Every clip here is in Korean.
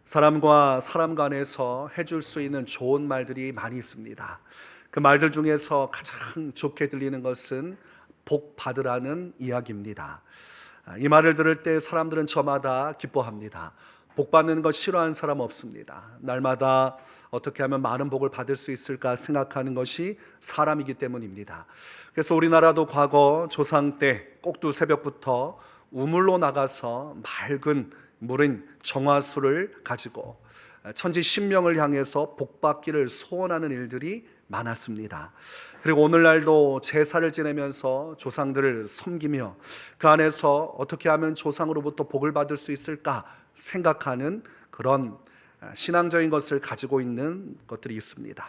사람과 사람 간에서 해줄 수 있는 좋은 말들이 많이 있습니다. 그 말들 중에서 가장 좋게 들리는 것은 복 받으라는 이야기입니다. 이 말을 들을 때 사람들은 저마다 기뻐합니다. 복 받는 것 싫어하는 사람 없습니다. 날마다 어떻게 하면 많은 복을 받을 수 있을까 생각하는 것이 사람이기 때문입니다. 그래서 우리나라도 과거 조상 때 꼭두 새벽부터 우물로 나가서 맑은 물인 정화수를 가지고 천지 신명을 향해서 복받기를 소원하는 일들이 많았습니다. 그리고 오늘날도 제사를 지내면서 조상들을 섬기며 그 안에서 어떻게 하면 조상으로부터 복을 받을 수 있을까 생각하는 그런 신앙적인 것을 가지고 있는 것들이 있습니다.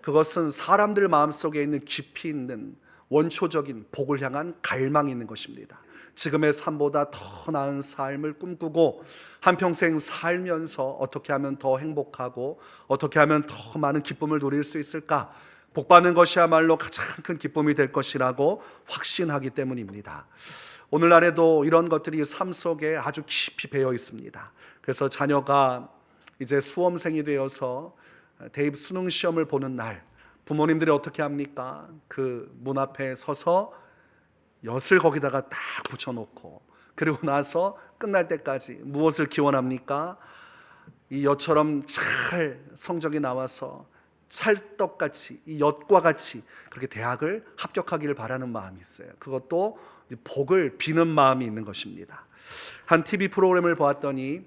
그것은 사람들 마음속에 있는 깊이 있는 원초적인 복을 향한 갈망이 있는 것입니다. 지금의 삶보다 더 나은 삶을 꿈꾸고 한평생 살면서 어떻게 하면 더 행복하고 어떻게 하면 더 많은 기쁨을 누릴 수 있을까? 복받는 것이야말로 가장 큰 기쁨이 될 것이라고 확신하기 때문입니다. 오늘날에도 이런 것들이 삶 속에 아주 깊이 배어 있습니다. 그래서 자녀가 이제 수험생이 되어서 대입 수능 시험을 보는 날, 부모님들이 어떻게 합니까? 그 문 앞에 서서 엿을 거기다가 딱 붙여놓고 그리고 나서 끝날 때까지 무엇을 기원합니까? 이 엿처럼 잘 성적이 나와서 찰떡같이 이 엿과 같이 그렇게 대학을 합격하기를 바라는 마음이 있어요. 그것도 복을 비는 마음이 있는 것입니다. 한 TV 프로그램을 보았더니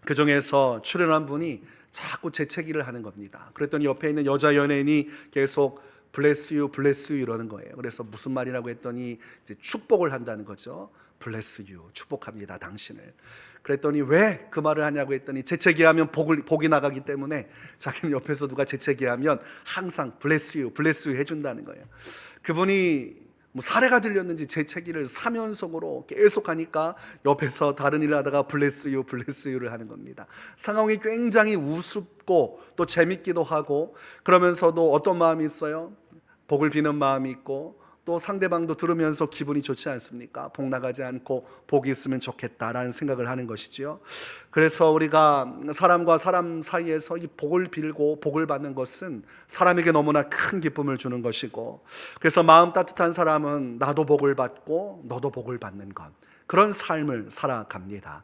그 중에서 출연한 분이 자꾸 재채기를 하는 겁니다. 그랬더니 옆에 있는 여자 연예인이 계속 bless you, bless you 이러는 거예요. 그래서 무슨 말이라고 했더니 이제 축복을 한다는 거죠. bless you, 축복합니다, 당신을. 그랬더니 왜 그 말을 하냐고 했더니 재채기하면 복이 나가기 때문에 자기는 옆에서 누가 재채기하면 항상 bless you, bless you 해준다는 거예요. 그분이 뭐 사례가 들렸는지 재채기를 3연속으로 계속 하니까 옆에서 다른 일을 하다가 bless you, bless you를 하는 겁니다. 상황이 굉장히 우습고 또 재밌기도 하고 그러면서도 어떤 마음이 있어요? 복을 비는 마음이 있고 또 상대방도 들으면서 기분이 좋지 않습니까? 복 나가지 않고 복이 있으면 좋겠다라는 생각을 하는 것이지요. 그래서 우리가 사람과 사람 사이에서 이 복을 빌고 복을 받는 것은 사람에게 너무나 큰 기쁨을 주는 것이고, 그래서 마음 따뜻한 사람은 나도 복을 받고 너도 복을 받는 것, 그런 삶을 살아갑니다.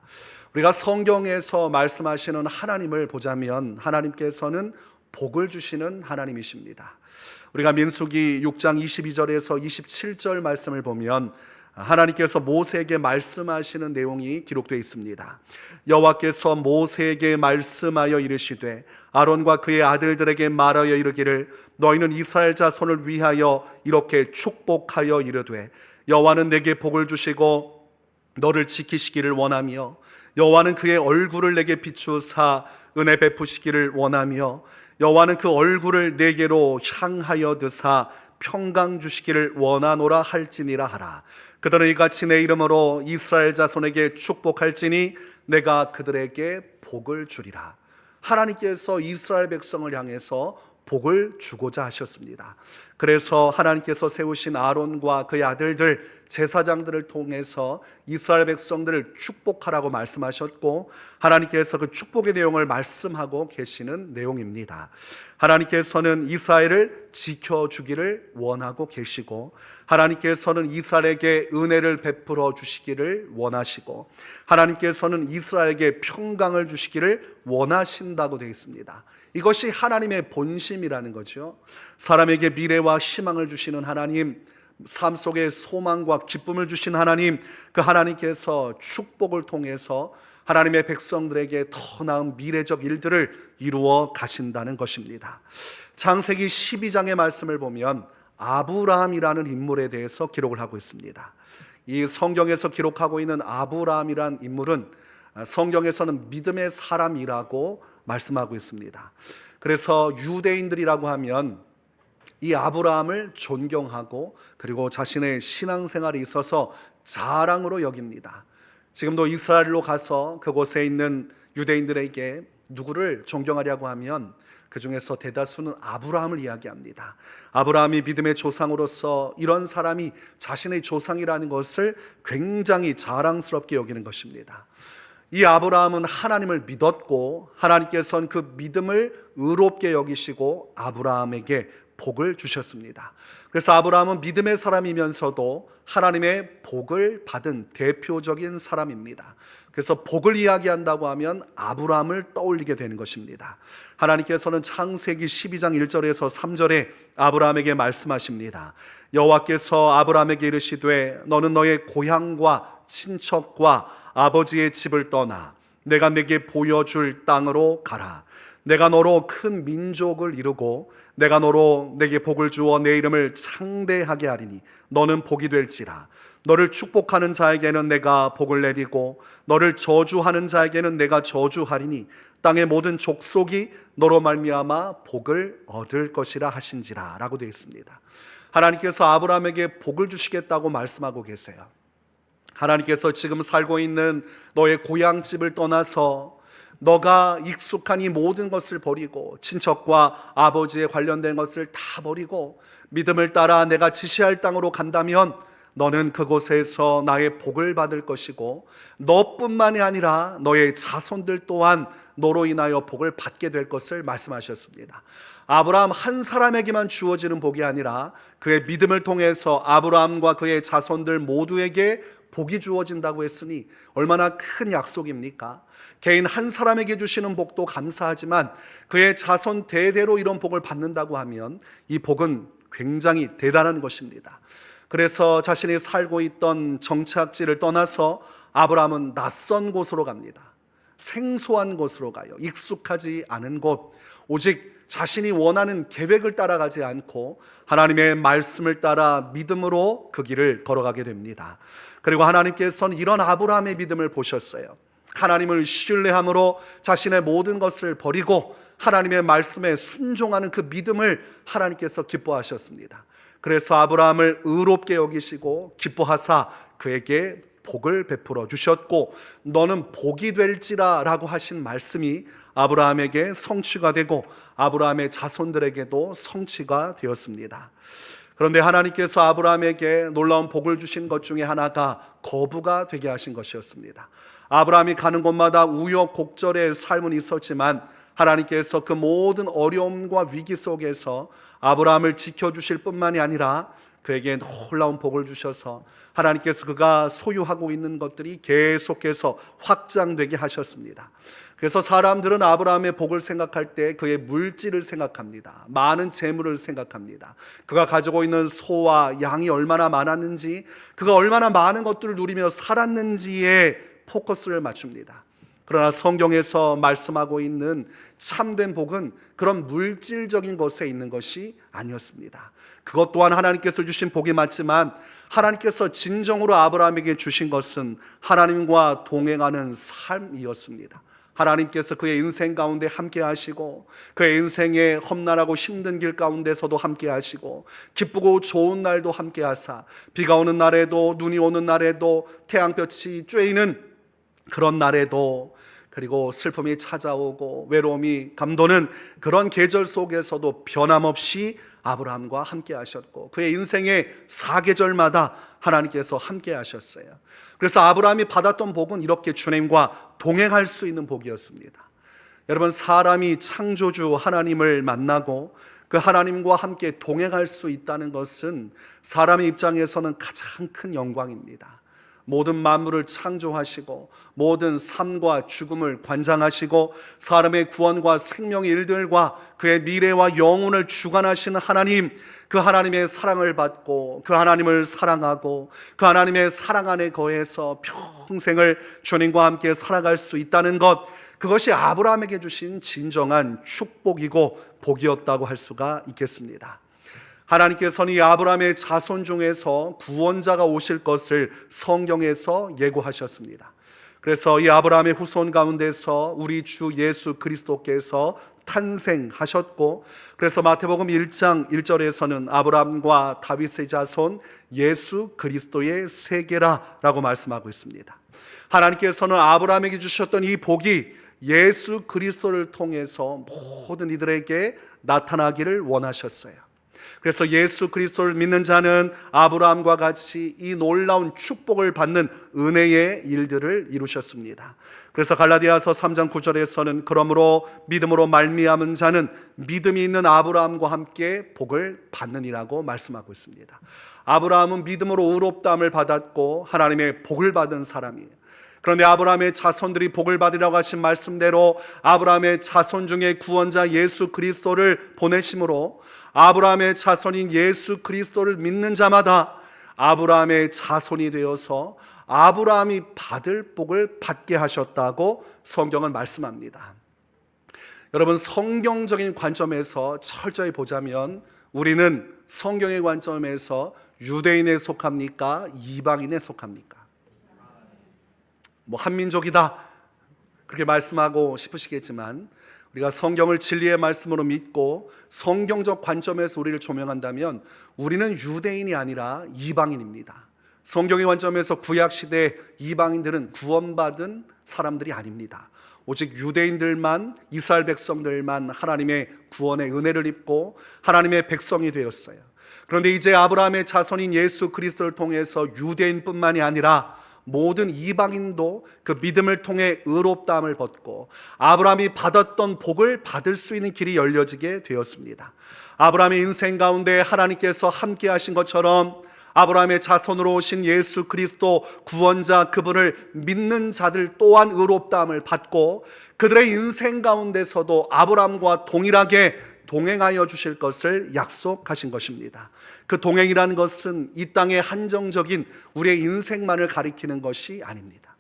우리가 성경에서 말씀하시는 하나님을 보자면 하나님께서는 복을 주시는 하나님이십니다. 우리가 민수기 6장 22절에서 27절 말씀을 보면 하나님께서 모세에게 말씀하시는 내용이 기록되어 있습니다. 여호와께서 모세에게 말씀하여 이르시되 아론과 그의 아들들에게 말하여 이르기를 너희는 이스라엘 자손을 위하여 이렇게 축복하여 이르되 여호와는 내게 복을 주시고 너를 지키시기를 원하며 여호와는 그의 얼굴을 내게 비추사 은혜 베푸시기를 원하며 여호와는 그 얼굴을 내게로 향하여 드사 평강 주시기를 원하노라 할지니라 하라. 그들은 이같이 내 이름으로 이스라엘 자손에게 축복할지니 내가 그들에게 복을 주리라. 하나님께서 이스라엘 백성을 향해서 복을 주고자 하셨습니다. 그래서 하나님께서 세우신 아론과 그의 아들들 제사장들을 통해서 이스라엘 백성들을 축복하라고 말씀하셨고 하나님께서 그 축복의 내용을 말씀하고 계시는 내용입니다. 하나님께서는 이스라엘을 지켜주기를 원하고 계시고 하나님께서는 이스라엘에게 은혜를 베풀어 주시기를 원하시고 하나님께서는 이스라엘에게 평강을 주시기를 원하신다고 되어 있습니다. 이것이 하나님의 본심이라는 거죠. 사람에게 미래와 희망을 주시는 하나님, 삶 속에 소망과 기쁨을 주신 하나님, 그 하나님께서 축복을 통해서 하나님의 백성들에게 더 나은 미래적 일들을 이루어 가신다는 것입니다. 창세기 12장의 말씀을 보면 아브라함이라는 인물에 대해서 기록을 하고 있습니다. 이 성경에서 기록하고 있는 아브라함이라는 인물은 성경에서는 믿음의 사람이라고 말씀하고 있습니다. 그래서 유대인들이라고 하면 이 아브라함을 존경하고 그리고 자신의 신앙생활에 있어서 자랑으로 여깁니다. 지금도 이스라엘로 가서 그곳에 있는 유대인들에게 누구를 존경하려고 하면 그 중에서 대다수는 아브라함을 이야기합니다. 아브라함이 믿음의 조상으로서 이런 사람이 자신의 조상이라는 것을 굉장히 자랑스럽게 여기는 것입니다. 이 아브라함은 하나님을 믿었고 하나님께서는 그 믿음을 의롭게 여기시고 아브라함에게 복을 주셨습니다. 그래서 아브라함은 믿음의 사람이면서도 하나님의 복을 받은 대표적인 사람입니다. 그래서 복을 이야기한다고 하면 아브라함을 떠올리게 되는 것입니다. 하나님께서는 창세기 12장 1절에서 3절에 아브라함에게 말씀하십니다. 여호와께서 아브라함에게 이르시되 너는 너의 고향과 친척과 아버지의 집을 떠나 내가 네게 보여줄 땅으로 가라. 내가 너로 큰 민족을 이루고 내가 너로 내게 복을 주어 내 이름을 창대하게 하리니 너는 복이 될지라. 너를 축복하는 자에게는 내가 복을 내리고 너를 저주하는 자에게는 내가 저주하리니 땅의 모든 족속이 너로 말미암아 복을 얻을 것이라 하신지라 라고 되어 있습니다. 하나님께서 아브라함에게 복을 주시겠다고 말씀하고 계세요. 하나님께서 지금 살고 있는 너의 고향집을 떠나서 너가 익숙한 이 모든 것을 버리고 친척과 아버지에 관련된 것을 다 버리고 믿음을 따라 내가 지시할 땅으로 간다면 너는 그곳에서 나의 복을 받을 것이고 너뿐만이 아니라 너의 자손들 또한 너로 인하여 복을 받게 될 것을 말씀하셨습니다. 아브라함 한 사람에게만 주어지는 복이 아니라 그의 믿음을 통해서 아브라함과 그의 자손들 모두에게 복이 주어진다고 했으니 얼마나 큰 약속입니까? 개인 한 사람에게 주시는 복도 감사하지만 그의 자손 대대로 이런 복을 받는다고 하면 이 복은 굉장히 대단한 것입니다. 그래서 자신이 살고 있던 정착지를 떠나서 아브라함은 낯선 곳으로 갑니다. 생소한 곳으로 가요. 익숙하지 않은 곳, 오직 자신이 원하는 계획을 따라가지 않고 하나님의 말씀을 따라 믿음으로 그 길을 걸어가게 됩니다. 그리고 하나님께서는 이런 아브라함의 믿음을 보셨어요. 하나님을 신뢰함으로 자신의 모든 것을 버리고 하나님의 말씀에 순종하는 그 믿음을 하나님께서 기뻐하셨습니다. 그래서 아브라함을 의롭게 여기시고 기뻐하사 그에게 복을 베풀어 주셨고 너는 복이 될지라 라고 하신 말씀이 아브라함에게 성취가 되고 아브라함의 자손들에게도 성취가 되었습니다. 그런데 하나님께서 아브라함에게 놀라운 복을 주신 것 중에 하나가 거부가 되게 하신 것이었습니다. 아브라함이 가는 곳마다 우여곡절의 삶은 있었지만 하나님께서 그 모든 어려움과 위기 속에서 아브라함을 지켜주실 뿐만이 아니라 그에게 놀라운 복을 주셔서 하나님께서 그가 소유하고 있는 것들이 계속해서 확장되게 하셨습니다. 그래서 사람들은 아브라함의 복을 생각할 때 그의 물질을 생각합니다. 많은 재물을 생각합니다. 그가 가지고 있는 소와 양이 얼마나 많았는지, 그가 얼마나 많은 것들을 누리며 살았는지에 포커스를 맞춥니다. 그러나 성경에서 말씀하고 있는 참된 복은 그런 물질적인 것에 있는 것이 아니었습니다. 그것 또한 하나님께서 주신 복이 맞지만 하나님께서 진정으로 아브라함에게 주신 것은 하나님과 동행하는 삶이었습니다. 하나님께서 그의 인생 가운데 함께 하시고 그의 인생의 험난하고 힘든 길 가운데서도 함께 하시고 기쁘고 좋은 날도 함께 하사 비가 오는 날에도 눈이 오는 날에도 태양볕이 쬐이는 그런 날에도 그리고 슬픔이 찾아오고 외로움이 감도는 그런 계절 속에서도 변함없이 아브라함과 함께 하셨고 그의 인생의 사계절마다 하나님께서 함께 하셨어요. 그래서 아브라함이 받았던 복은 이렇게 주님과 동행할 수 있는 복이었습니다. 여러분, 사람이 창조주 하나님을 만나고 그 하나님과 함께 동행할 수 있다는 것은 사람의 입장에서는 가장 큰 영광입니다. 모든 만물을 창조하시고 모든 삶과 죽음을 관장하시고 사람의 구원과 생명의 일들과 그의 미래와 영혼을 주관하시는 하나님, 그 하나님의 사랑을 받고 그 하나님을 사랑하고 그 하나님의 사랑 안에 거해서 평생을 주님과 함께 살아갈 수 있다는 것, 그것이 아브라함에게 주신 진정한 축복이고 복이었다고 할 수가 있겠습니다. 하나님께서는 이 아브라함의 자손 중에서 구원자가 오실 것을 성경에서 예고하셨습니다. 그래서 이 아브라함의 후손 가운데서 우리 주 예수 그리스도께서 탄생하셨고, 그래서 마태복음 1장 1절에서는 아브라함과 다윗의 자손 예수 그리스도의 세계라라고 말씀하고 있습니다. 하나님께서는 아브라함에게 주셨던 이 복이 예수 그리스도를 통해서 모든 이들에게 나타나기를 원하셨어요. 그래서 예수 그리스도를 믿는 자는 아브라함과 같이 이 놀라운 축복을 받는 은혜의 일들을 이루셨습니다. 그래서 갈라디아서 3장 9절에서는 그러므로 믿음으로 말미암은 자는 믿음이 있는 아브라함과 함께 복을 받느니라고 말씀하고 있습니다. 아브라함은 믿음으로 의롭다함을 받았고 하나님의 복을 받은 사람이에요. 그런데 아브라함의 자손들이 복을 받으라고 하신 말씀대로 아브라함의 자손 중에 구원자 예수 그리스도를 보내심으로 아브라함의 자손인 예수 그리스도를 믿는 자마다 아브라함의 자손이 되어서 아브라함이 받을 복을 받게 하셨다고 성경은 말씀합니다. 여러분, 성경적인 관점에서 철저히 보자면 우리는 성경의 관점에서 유대인에 속합니까? 이방인에 속합니까? 한민족이다 그렇게 말씀하고 싶으시겠지만 우리가 성경을 진리의 말씀으로 믿고 성경적 관점에서 우리를 조명한다면 우리는 유대인이 아니라 이방인입니다. 성경의 관점에서 구약시대 이방인들은 구원받은 사람들이 아닙니다. 오직 유대인들만, 이스라엘 백성들만 하나님의 구원의 은혜를 입고 하나님의 백성이 되었어요. 그런데 이제 아브라함의 자손인 예수 그리스도를 통해서 유대인뿐만이 아니라 모든 이방인도 그 믿음을 통해 의롭다함을 받고 아브라함이 받았던 복을 받을 수 있는 길이 열려지게 되었습니다. 아브라함의 인생 가운데 하나님께서 함께 하신 것처럼 아브라함의 자손으로 오신 예수 그리스도 구원자 그분을 믿는 자들 또한 의롭다함을 받고 그들의 인생 가운데서도 아브라함과 동일하게 동행하여 주실 것을 약속하신 것입니다. 그 동행이라는 것은 이 땅의 한정적인 우리의 인생만을 가리키는 것이 아닙니다.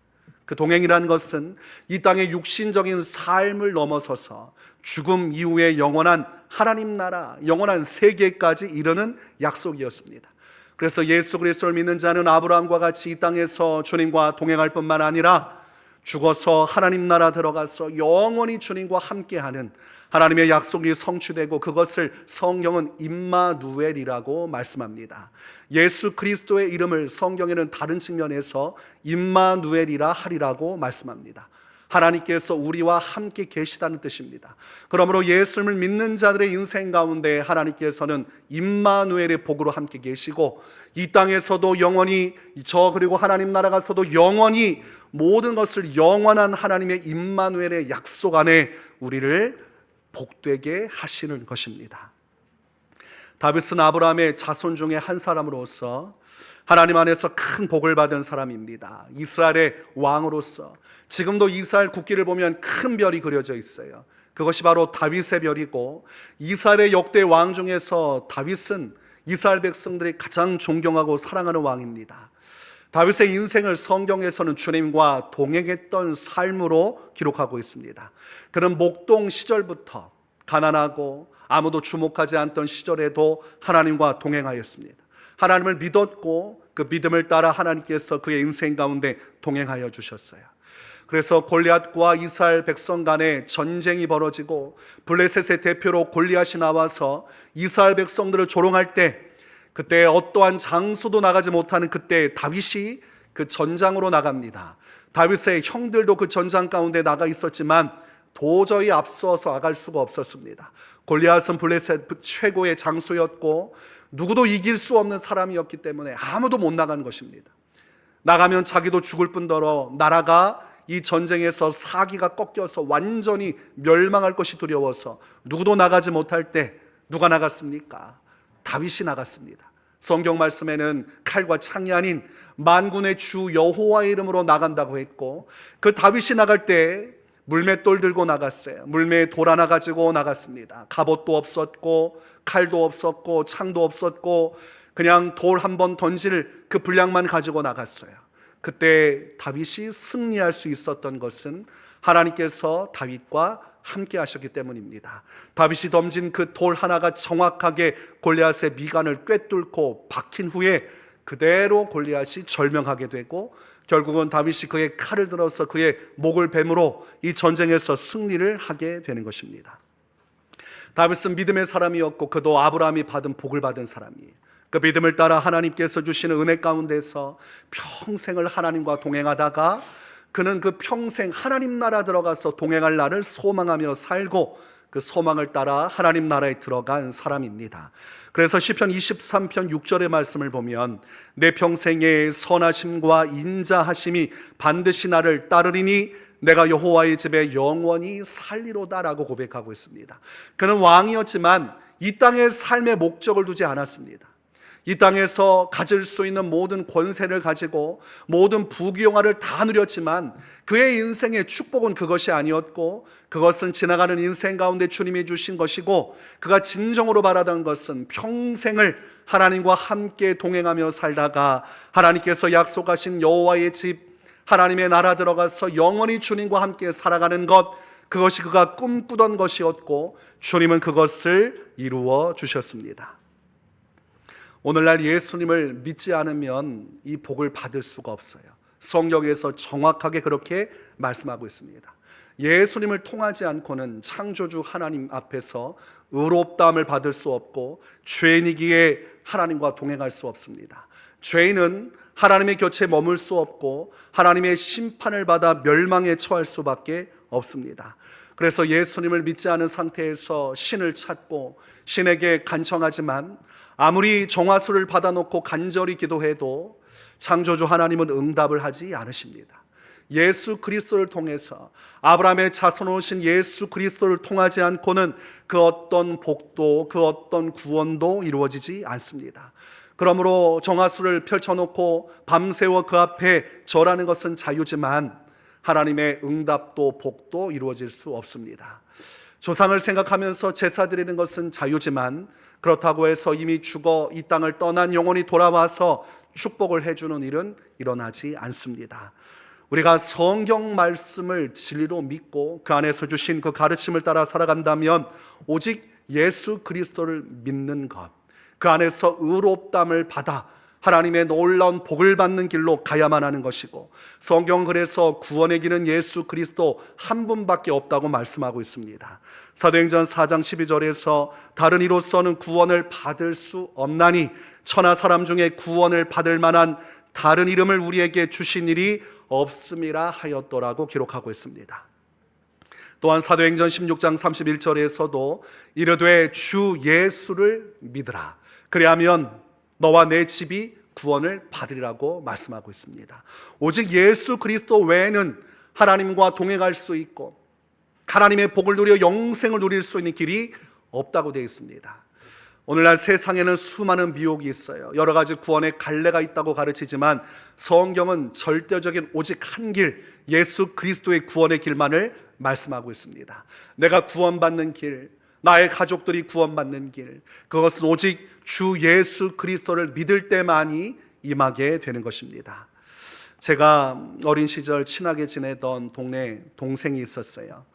그 동행이라는 것은 이 땅의 육신적인 삶을 넘어서서 죽음 이후의 영원한 하나님 나라, 영원한 세계까지 이르는 약속이었습니다. 그래서 예수 그리스도를 믿는 자는 아브라함과 같이 이 땅에서 주님과 동행할 뿐만 아니라 죽어서 하나님 나라 들어가서 영원히 주님과 함께하는 하나님의 약속이 성취되고 그것을 성경은 임마누엘이라고 말씀합니다. 예수 그리스도의 이름을 성경에는 다른 측면에서 임마누엘이라 하리라고 말씀합니다. 하나님께서 우리와 함께 계시다는 뜻입니다. 그러므로 예수를 믿는 자들의 인생 가운데 하나님께서는 임마누엘의 복으로 함께 계시고 이 땅에서도 영원히 그리고 하나님 나라 가서도 영원히 모든 것을 영원한 하나님의 임마누엘의 약속 안에 우리를 복되게 하시는 것입니다. 다윗은 아브라함의 자손 중에 한 사람으로서 하나님 안에서 큰 복을 받은 사람입니다. 이스라엘의 왕으로서 지금도 이스라엘 국기를 보면 큰 별이 그려져 있어요. 그것이 바로 다윗의 별이고 이스라엘의 역대 왕 중에서 다윗은 이스라엘 백성들이 가장 존경하고 사랑하는 왕입니다. 다윗의 인생을 성경에서는 주님과 동행했던 삶으로 기록하고 있습니다. 그는 목동 시절부터 가난하고 아무도 주목하지 않던 시절에도 하나님과 동행하였습니다. 하나님을 믿었고 그 믿음을 따라 하나님께서 그의 인생 가운데 동행하여 주셨어요. 그래서 골리앗과 이스라엘 백성 간에 전쟁이 벌어지고 블레셋의 대표로 골리앗이 나와서 이스라엘 백성들을 조롱할 때 그때 어떠한 장소도 나가지 못하는 그때 다윗이 그 전장으로 나갑니다. 다윗의 형들도 그 전장 가운데 나가 있었지만 도저히 앞서서 나갈 수가 없었습니다. 골리앗은 블레셋 최고의 장수였고 누구도 이길 수 없는 사람이었기 때문에 아무도 못 나간 것입니다. 나가면 자기도 죽을 뿐더러 나라가 이 전쟁에서 사기가 꺾여서 완전히 멸망할 것이 두려워서 누구도 나가지 못할 때 누가 나갔습니까? 다윗이 나갔습니다. 성경 말씀에는 칼과 창이 아닌 만군의 주 여호와의 이름으로 나간다고 했고 그 다윗이 나갈 때 물맷돌 들고 나갔어요. 물매에 돌 하나 가지고 나갔습니다. 갑옷도 없었고 칼도 없었고 창도 없었고 그냥 돌 한 번 던질 그 분량만 가지고 나갔어요. 그때 다윗이 승리할 수 있었던 것은 하나님께서 다윗과 함께 하셨기 때문입니다. 다윗이 던진 그 돌 하나가 정확하게 골리앗의 미간을 꿰뚫고 박힌 후에 그대로 골리앗이 절명하게 되고 결국은 다윗이 그의 칼을 들어서 그의 목을 베므로 이 전쟁에서 승리를 하게 되는 것입니다. 다윗은 믿음의 사람이었고 그도 아브라함이 받은 복을 받은 사람이에요. 그 믿음을 따라 하나님께서 주시는 은혜 가운데서 평생을 하나님과 동행하다가 그는 그 평생 하나님 나라 들어가서 동행할 날을 소망하며 살고 그 소망을 따라 하나님 나라에 들어간 사람입니다. 그래서 시편 23편 6절의 말씀을 보면 내 평생의 선하심과 인자하심이 반드시 나를 따르리니 내가 여호와의 집에 영원히 살리로다라고 고백하고 있습니다. 그는 왕이었지만 이 땅의 삶의 목적을 두지 않았습니다. 이 땅에서 가질 수 있는 모든 권세를 가지고 모든 부귀영화를 다 누렸지만 그의 인생의 축복은 그것이 아니었고, 그것은 지나가는 인생 가운데 주님이 주신 것이고, 그가 진정으로 바라던 것은 평생을 하나님과 함께 동행하며 살다가 하나님께서 약속하신 여호와의 집, 하나님의 나라 들어가서 영원히 주님과 함께 살아가는 것, 그것이 그가 꿈꾸던 것이었고 주님은 그것을 이루어 주셨습니다. 오늘날 예수님을 믿지 않으면 이 복을 받을 수가 없어요. 성경에서 정확하게 그렇게 말씀하고 있습니다. 예수님을 통하지 않고는 창조주 하나님 앞에서 의롭다함을 받을 수 없고 죄인이기에 하나님과 동행할 수 없습니다. 죄인은 하나님의 곁에 머물 수 없고 하나님의 심판을 받아 멸망에 처할 수밖에 없습니다. 그래서 예수님을 믿지 않은 상태에서 신을 찾고 신에게 간청하지만 아무리 정화수를 받아놓고 간절히 기도해도 창조주 하나님은 응답을 하지 않으십니다. 예수 그리스도를 통해서, 아브라함의 자손으로 오신 예수 그리스도를 통하지 않고는 그 어떤 복도, 그 어떤 구원도 이루어지지 않습니다. 그러므로 정화수를 펼쳐놓고 밤새워 그 앞에 절하는 것은 자유지만 하나님의 응답도 복도 이루어질 수 없습니다. 조상을 생각하면서 제사 드리는 것은 자유지만 그렇다고 해서 이미 죽어 이 땅을 떠난 영혼이 돌아와서 축복을 해주는 일은 일어나지 않습니다. 우리가 성경 말씀을 진리로 믿고 그 안에서 주신 그 가르침을 따라 살아간다면 오직 예수 그리스도를 믿는 것, 그 안에서 의롭담을 받아 하나님의 놀라운 복을 받는 길로 가야만 하는 것이고, 성경은 그래서 구원의 길은 예수 그리스도 한 분밖에 없다고 말씀하고 있습니다. 사도행전 4장 12절에서 다른 이로서는 구원을 받을 수 없나니 천하 사람 중에 구원을 받을 만한 다른 이름을 우리에게 주신 일이 없음이라 하였더라고 기록하고 있습니다. 또한 사도행전 16장 31절에서도 이르되 주 예수를 믿으라, 그리하면 너와 내 집이 구원을 받으리라고 말씀하고 있습니다. 오직 예수 그리스도 외에는 하나님과 동행할 수 있고 하나님의 복을 누려 영생을 누릴 수 있는 길이 없다고 되어 있습니다. 오늘날 세상에는 수많은 미혹이 있어요. 여러 가지 구원의 갈래가 있다고 가르치지만 성경은 절대적인 오직 한 길, 예수 그리스도의 구원의 길만을 말씀하고 있습니다. 내가 구원받는 길, 나의 가족들이 구원받는 길, 그것은 오직 주 예수 그리스도를 믿을 때만이 임하게 되는 것입니다. 제가 어린 시절 친하게 지내던 동네 동생이 있었어요.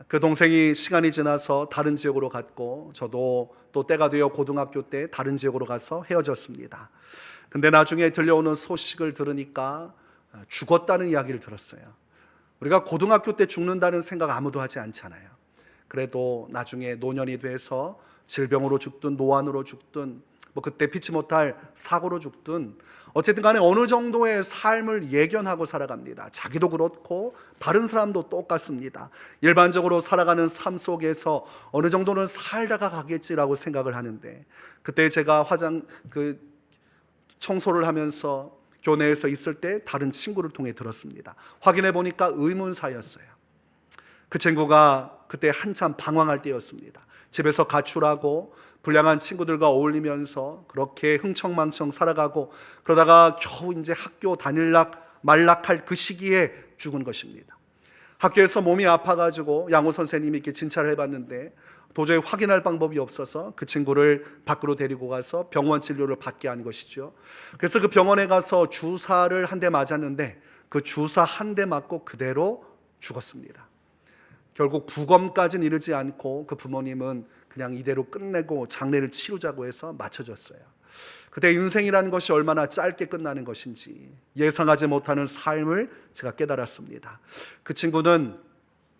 그 동생이 시간이 지나서 다른 지역으로 갔고 저도 또 때가 되어 고등학교 때 다른 지역으로 가서 헤어졌습니다. 근데 나중에 들려오는 소식을 들으니까 죽었다는 이야기를 들었어요. 우리가 고등학교 때 죽는다는 생각 아무도 하지 않잖아요. 그래도 나중에 노년이 돼서 질병으로 죽든 노안으로 죽든 뭐 그때 피치 못할 사고로 죽든 어쨌든 간에 어느 정도의 삶을 예견하고 살아갑니다. 자기도 그렇고 다른 사람도 똑같습니다. 일반적으로 살아가는 삶 속에서 어느 정도는 살다가 가겠지라고 생각을 하는데, 그때 제가 청소를 하면서 교내에서 있을 때 다른 친구를 통해 들었습니다. 확인해 보니까 의문사였어요. 그 친구가 그때 한참 방황할 때였습니다. 집에서 가출하고 불량한 친구들과 어울리면서 그렇게 흥청망청 살아가고 그러다가 겨우 이제 학교 다닐락 말락할 그 시기에 죽은 것입니다. 학교에서 몸이 아파가지고 양호 선생님이 이렇게 진찰을 해봤는데 도저히 확인할 방법이 없어서 그 친구를 밖으로 데리고 가서 병원 진료를 받게 한 것이죠. 그래서 그 병원에 가서 주사를 한 대 맞았는데 그 주사 한 대 맞고 그대로 죽었습니다. 결국 부검까지는 이르지 않고 그 부모님은 그냥 이대로 끝내고 장례를 치르자고 해서 맞춰줬어요. 그때 인생이라는 것이 얼마나 짧게 끝나는 것인지 예상하지 못하는 삶을 제가 깨달았습니다. 그 친구는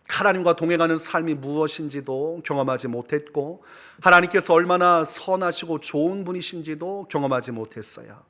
하나님과 동행하는 삶이 무엇인지도 경험하지 못했고 하나님께서 얼마나 선하시고 좋은 분이신지도 경험하지 못했어요.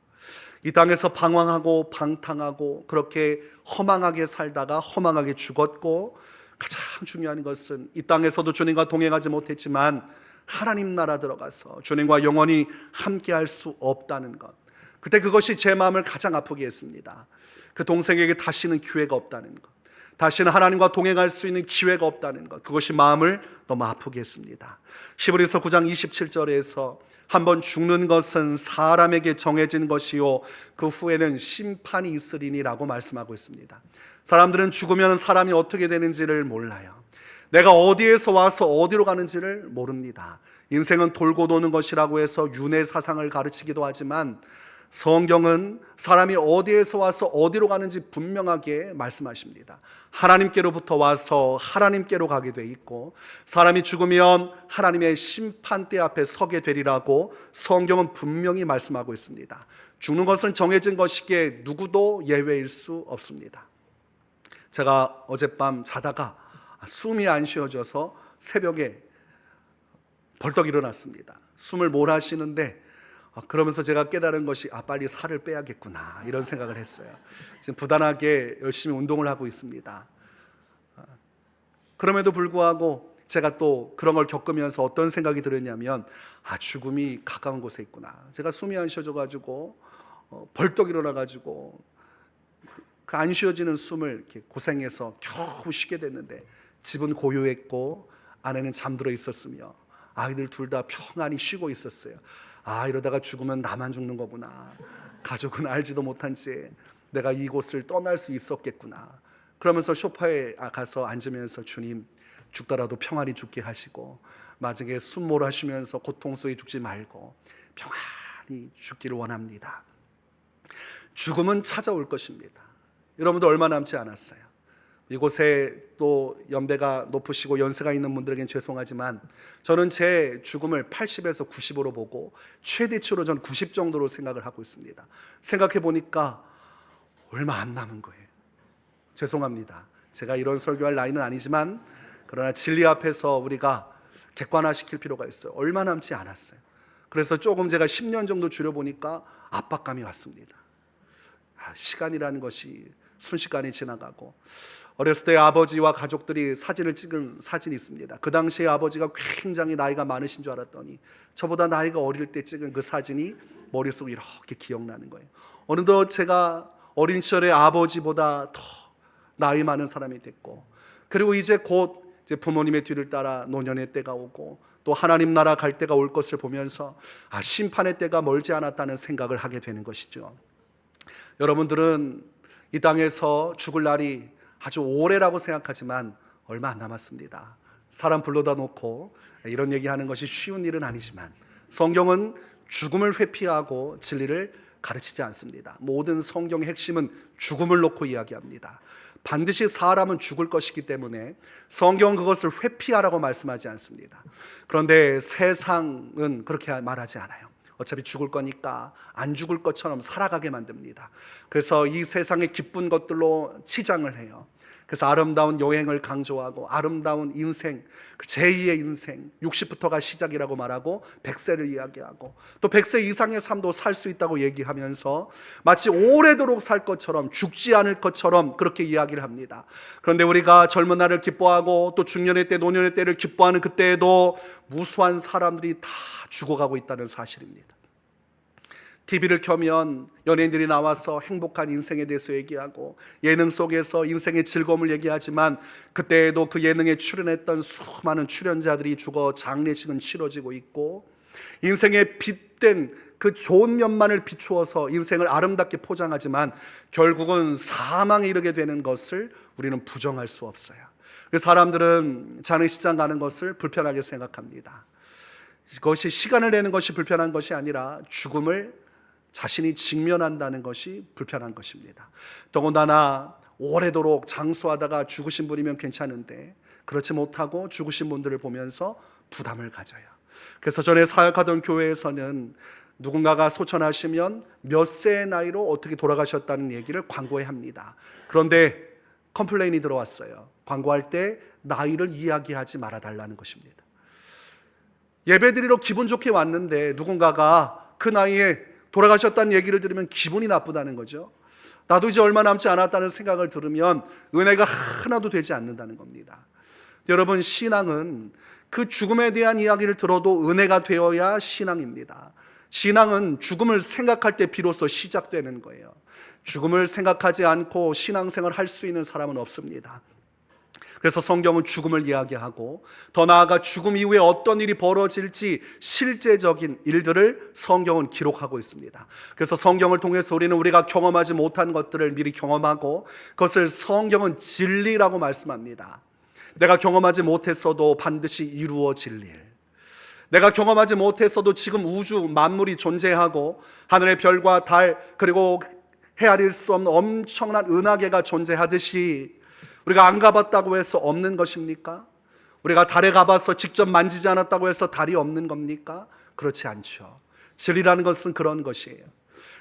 이 땅에서 방황하고 방탕하고 그렇게 허망하게 살다가 허망하게 죽었고, 가장 중요한 것은 이 땅에서도 주님과 동행하지 못했지만 하나님 나라 들어가서 주님과 영원히 함께할 수 없다는 것, 그때 그것이 제 마음을 가장 아프게 했습니다. 그 동생에게 다시는 기회가 없다는 것, 다시는 하나님과 동행할 수 있는 기회가 없다는 것, 그것이 마음을 너무 아프게 했습니다. 히브리서 9장 27절에서 한번 죽는 것은 사람에게 정해진 것이요 그 후에는 심판이 있으리니라고 말씀하고 있습니다. 사람들은 죽으면 사람이 어떻게 되는지를 몰라요. 내가 어디에서 와서 어디로 가는지를 모릅니다. 인생은 돌고 도는 것이라고 해서 윤회 사상을 가르치기도 하지만 성경은 사람이 어디에서 와서 어디로 가는지 분명하게 말씀하십니다. 하나님께로부터 와서 하나님께로 가게 돼 있고, 사람이 죽으면 하나님의 심판대 앞에 서게 되리라고 성경은 분명히 말씀하고 있습니다. 죽는 것은 정해진 것이기에 누구도 예외일 수 없습니다. 제가 어젯밤 자다가 숨이 안 쉬어져서 새벽에 벌떡 일어났습니다. 숨을 몰아쉬는데 그러면서 제가 깨달은 것이 빨리 살을 빼야겠구나, 이런 생각을 했어요. 지금 부단하게 열심히 운동을 하고 있습니다. 그럼에도 불구하고 제가 또 그런 걸 겪으면서 어떤 생각이 들었냐면 죽음이 가까운 곳에 있구나. 제가 숨이 안 쉬어져가지고 벌떡 일어나가지고 그 안 쉬어지는 숨을 이렇게 고생해서 겨우 쉬게 됐는데, 집은 고요했고 아내는 잠들어 있었으며 아이들 둘 다 평안히 쉬고 있었어요. 이러다가 죽으면 나만 죽는 거구나. 가족은 알지도 못한 채 내가 이곳을 떠날 수 있었겠구나. 그러면서 소파에 가서 앉으면서 주님, 죽더라도 평안히 죽게 하시고 마지막에 숨 몰아쉬면서 고통 속에 죽지 말고 평안히 죽기를 원합니다. 죽음은 찾아올 것입니다. 여러분도 얼마 남지 않았어요. 이곳에 또 연배가 높으시고 연세가 있는 분들에겐 죄송하지만 저는 제 죽음을 80에서 90으로 보고 최대치로 전 90 정도로 생각을 하고 있습니다. 생각해 보니까 얼마 안 남은 거예요. 죄송합니다. 제가 이런 설교할 나이는 아니지만 그러나 진리 앞에서 우리가 객관화시킬 필요가 있어요. 얼마 남지 않았어요. 그래서 조금 제가 10년 정도 줄여보니까 압박감이 왔습니다. 시간이라는 것이 순식간에 지나가고, 어렸을 때 아버지와 가족들이 사진을 찍은 사진이 있습니다. 그 당시에 아버지가 굉장히 나이가 많으신 줄 알았더니 저보다 나이가 어릴 때 찍은 그 사진이 머릿속에 이렇게 기억나는 거예요. 어느덧 제가 어린 시절에 아버지보다 더 나이 많은 사람이 됐고, 그리고 이제 곧 부모님의 뒤를 따라 노년의 때가 오고 또 하나님 나라 갈 때가 올 것을 보면서 심판의 때가 멀지 않았다는 생각을 하게 되는 것이죠. 여러분들은 이 땅에서 죽을 날이 아주 오래라고 생각하지만 얼마 안 남았습니다. 사람 불러다 놓고 이런 얘기하는 것이 쉬운 일은 아니지만 성경은 죽음을 회피하고 진리를 가르치지 않습니다. 모든 성경의 핵심은 죽음을 놓고 이야기합니다. 반드시 사람은 죽을 것이기 때문에 성경은 그것을 회피하라고 말씀하지 않습니다. 그런데 세상은 그렇게 말하지 않아요. 어차피 죽을 거니까 안 죽을 것처럼 살아가게 만듭니다. 그래서 이 세상의 기쁜 것들로 치장을 해요. 그래서 아름다운 여행을 강조하고 아름다운 인생, 제2의 인생, 60부터가 시작이라고 말하고 100세를 이야기하고 또 100세 이상의 삶도 살 수 있다고 얘기하면서 마치 오래도록 살 것처럼, 죽지 않을 것처럼 그렇게 이야기를 합니다. 그런데 우리가 젊은 날을 기뻐하고 또 중년의 때, 노년의 때를 기뻐하는 그때에도 무수한 사람들이 다 죽어가고 있다는 사실입니다. TV를 켜면 연예인들이 나와서 행복한 인생에 대해서 얘기하고 예능 속에서 인생의 즐거움을 얘기하지만 그때에도 그 예능에 출연했던 수많은 출연자들이 죽어 장례식은 치러지고 있고, 인생의 빛된 그 좋은 면만을 비추어서 인생을 아름답게 포장하지만 결국은 사망에 이르게 되는 것을 우리는 부정할 수 없어요. 사람들은 장례식장 가는 것을 불편하게 생각합니다. 그것이 시간을 내는 것이 불편한 것이 아니라 죽음을 자신이 직면한다는 것이 불편한 것입니다. 더군다나 오래도록 장수하다가 죽으신 분이면 괜찮은데 그렇지 못하고 죽으신 분들을 보면서 부담을 가져요. 그래서 전에 사역하던 교회에서는 누군가가 소천하시면 몇 세의 나이로 어떻게 돌아가셨다는 얘기를 광고에 합니다. 그런데 컴플레인이 들어왔어요. 광고할 때 나이를 이야기하지 말아달라는 것입니다. 예배드리러 기분 좋게 왔는데 누군가가 그 나이에 돌아가셨다는 얘기를 들으면 기분이 나쁘다는 거죠. 나도 이제 얼마 남지 않았다는 생각을 들으면 은혜가 하나도 되지 않는다는 겁니다. 여러분, 신앙은 그 죽음에 대한 이야기를 들어도 은혜가 되어야 신앙입니다. 신앙은 죽음을 생각할 때 비로소 시작되는 거예요. 죽음을 생각하지 않고 신앙생활을 할 수 있는 사람은 없습니다. 그래서 성경은 죽음을 이야기하고 더 나아가 죽음 이후에 어떤 일이 벌어질지 실제적인 일들을 성경은 기록하고 있습니다. 그래서 성경을 통해서 우리가 경험하지 못한 것들을 미리 경험하고 그것을 성경은 진리라고 말씀합니다. 내가 경험하지 못했어도 반드시 이루어질 일, 내가 경험하지 못했어도 지금 우주 만물이 존재하고 하늘의 별과 달 그리고 헤아릴 수 없는 엄청난 은하계가 존재하듯이 우리가 안 가봤다고 해서 없는 것입니까? 우리가 달에 가봐서 직접 만지지 않았다고 해서 달이 없는 겁니까? 그렇지 않죠. 진리라는 것은 그런 것이에요.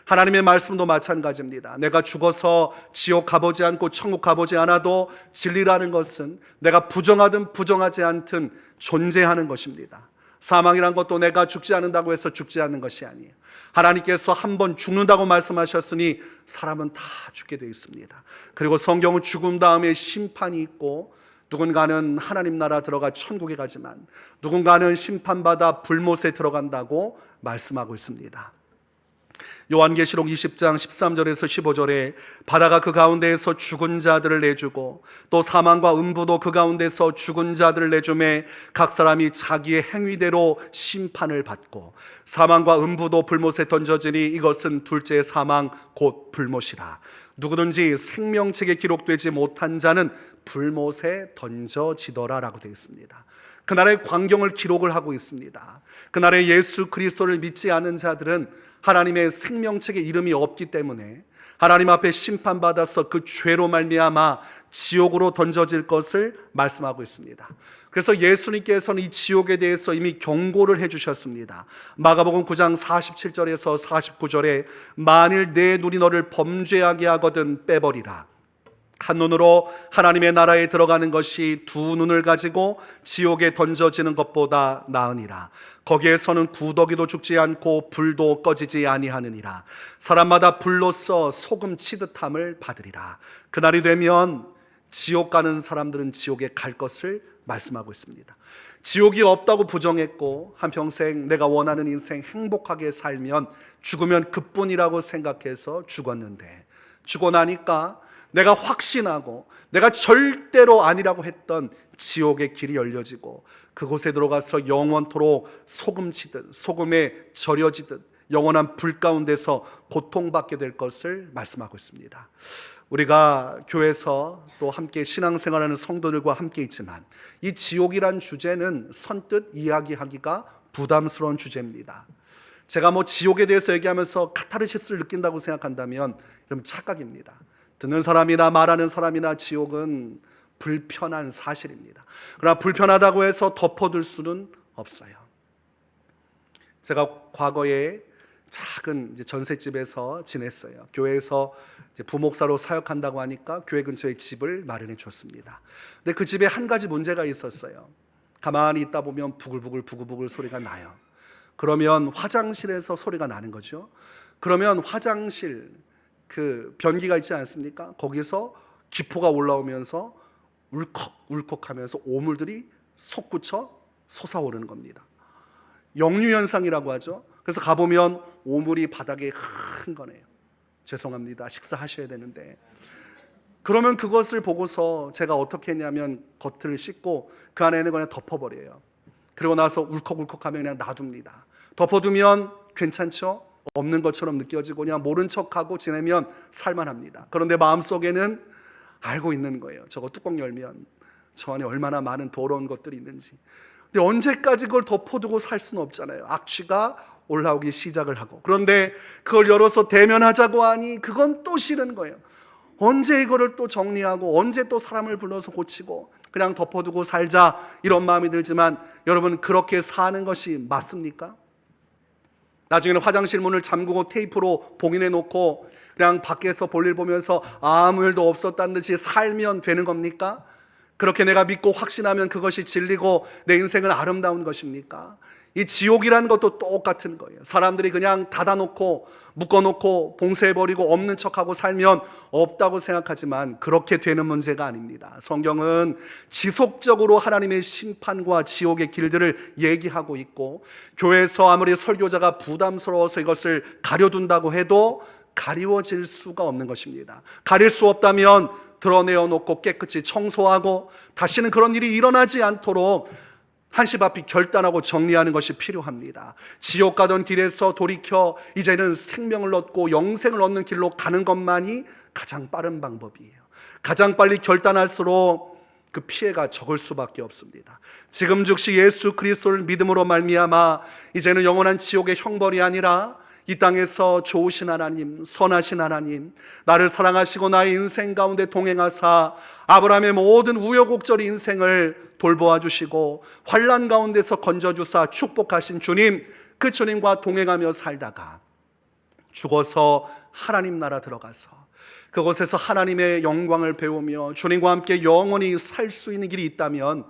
하나님의 말씀도 마찬가지입니다. 내가 죽어서 지옥 가보지 않고 천국 가보지 않아도 진리라는 것은 내가 부정하든 부정하지 않든 존재하는 것입니다. 사망이란 것도 내가 죽지 않는다고 해서 죽지 않는 것이 아니에요. 하나님께서 한 번 죽는다고 말씀하셨으니 사람은 다 죽게 되어 있습니다. 그리고 성경은 죽음 다음에 심판이 있고 누군가는 하나님 나라 들어가 천국에 가지만 누군가는 심판받아 불못에 들어간다고 말씀하고 있습니다. 요한계시록 20장 13절에서 15절에 바다가 그 가운데에서 죽은 자들을 내주고 또 사망과 음부도 그 가운데서 죽은 자들을 내주매 각 사람이 자기의 행위대로 심판을 받고 사망과 음부도 불못에 던져지니 이것은 둘째 사망 곧 불못이라. 누구든지 생명책에 기록되지 못한 자는 불못에 던져지더라 라고 되어 있습니다. 그날의 광경을 기록을 하고 있습니다. 그날의 예수 그리스도를 믿지 않은 자들은 하나님의 생명책에 이름이 없기 때문에 하나님 앞에 심판받아서 그 죄로 말미암아 지옥으로 던져질 것을 말씀하고 있습니다. 그래서 예수님께서는 이 지옥에 대해서 이미 경고를 해주셨습니다. 마가복음 9장 47절에서 49절에 만일 내 눈이 너를 범죄하게 하거든 빼버리라. 한 눈으로 하나님의 나라에 들어가는 것이 두 눈을 가지고 지옥에 던져지는 것보다 나으니라. 거기에서는 구더기도 죽지 않고 불도 꺼지지 아니하느니라. 사람마다 불로써 소금 치듯함을 받으리라. 그날이 되면 지옥 가는 사람들은 지옥에 갈 것을 말씀하고 있습니다. 지옥이 없다고 부정했고 한평생 내가 원하는 인생 행복하게 살면 죽으면 그뿐이라고 생각해서 죽었는데 죽고 나니까 내가 확신하고 내가 절대로 아니라고 했던 지옥의 길이 열려지고 그곳에 들어가서 영원토록 소금치듯 소금에 절여지듯 영원한 불 가운데서 고통받게 될 것을 말씀하고 있습니다. 우리가 교회에서 또 함께 신앙생활하는 성도들과 함께 있지만 이 지옥이란 주제는 선뜻 이야기하기가 부담스러운 주제입니다. 제가 지옥에 대해서 얘기하면서 카타르시스를 느낀다고 생각한다면 여러분 착각입니다. 듣는 사람이나 말하는 사람이나 지옥은 불편한 사실입니다. 그러나 불편하다고 해서 덮어둘 수는 없어요. 제가 과거에 작은 전셋집에서 지냈어요. 교회에서 부목사로 사역한다고 하니까 교회 근처에 집을 마련해 줬습니다. 근데 그 집에 한 가지 문제가 있었어요. 가만히 있다 보면 부글부글 소리가 나요. 그러면 화장실에서 소리가 나는 거죠. 그러면 화장실 그 변기가 있지 않습니까? 거기서 기포가 올라오면서 울컥울컥 하면서 오물들이 솟구쳐 솟아오르는 겁니다. 역류현상이라고 하죠. 그래서 가보면 오물이 바닥에 흥건해요. 죄송합니다. 식사하셔야 되는데. 그러면 그것을 보고서 제가 어떻게 했냐면 겉을 씻고 그 안에는 그냥 덮어버려요. 그리고 나서 울컥울컥하면 그냥 놔둡니다. 덮어두면 괜찮죠? 없는 것처럼 느껴지고 그냥 모른 척하고 지내면 살만합니다. 그런데 마음속에는 알고 있는 거예요. 저거 뚜껑 열면 저 안에 얼마나 많은 더러운 것들이 있는지. 근데 언제까지 그걸 덮어두고 살 수는 없잖아요. 악취가 올라오기 시작을 하고. 그런데 그걸 열어서 대면하자고 하니 그건 또 싫은 거예요. 언제 이거를 또 정리하고 언제 또 사람을 불러서 고치고 그냥 덮어두고 살자 이런 마음이 들지만 여러분 그렇게 사는 것이 맞습니까? 나중에는 화장실 문을 잠그고 테이프로 봉인해 놓고 그냥 밖에서 볼일 보면서 아무 일도 없었다는 듯이 살면 되는 겁니까? 그렇게 내가 믿고 확신하면 그것이 진리고 내 인생은 아름다운 것입니까? 이 지옥이라는 것도 똑같은 거예요. 사람들이 그냥 닫아놓고 묶어놓고 봉쇄해버리고 없는 척하고 살면 없다고 생각하지만 그렇게 되는 문제가 아닙니다. 성경은 지속적으로 하나님의 심판과 지옥의 길들을 얘기하고 있고 교회에서 아무리 설교자가 부담스러워서 이것을 가려둔다고 해도 가리워질 수가 없는 것입니다. 가릴 수 없다면 드러내어 놓고 깨끗이 청소하고 다시는 그런 일이 일어나지 않도록 한시바삐 결단하고 정리하는 것이 필요합니다. 지옥 가던 길에서 돌이켜 이제는 생명을 얻고 영생을 얻는 길로 가는 것만이 가장 빠른 방법이에요. 가장 빨리 결단할수록 그 피해가 적을 수밖에 없습니다. 지금 즉시 예수 그리스도를 믿음으로 말미암아 이제는 영원한 지옥의 형벌이 아니라 이 땅에서 좋으신 하나님, 선하신 하나님, 나를 사랑하시고 나의 인생 가운데 동행하사 아브라함의 모든 우여곡절 인생을 돌보아 주시고 환난 가운데서 건져주사 축복하신 주님, 그 주님과 동행하며 살다가 죽어서 하나님 나라 들어가서 그곳에서 하나님의 영광을 배우며 주님과 함께 영원히 살 수 있는 길이 있다면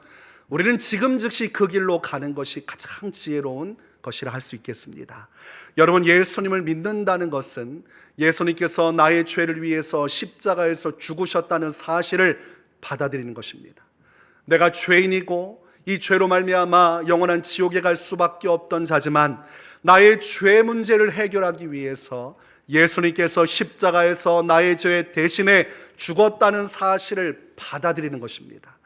우리는 지금 즉시 그 길로 가는 것이 가장 지혜로운 것이라 할 수 있겠습니다. 여러분, 예수님을 믿는다는 것은 예수님께서 나의 죄를 위해서 십자가에서 죽으셨다는 사실을 받아들이는 것입니다. 내가 죄인이고 이 죄로 말미암아 영원한 지옥에 갈 수밖에 없던 자지만 나의 죄 문제를 해결하기 위해서 예수님께서 십자가에서 나의 죄 대신에 죽었다는 사실을 받아들이는 것입니다.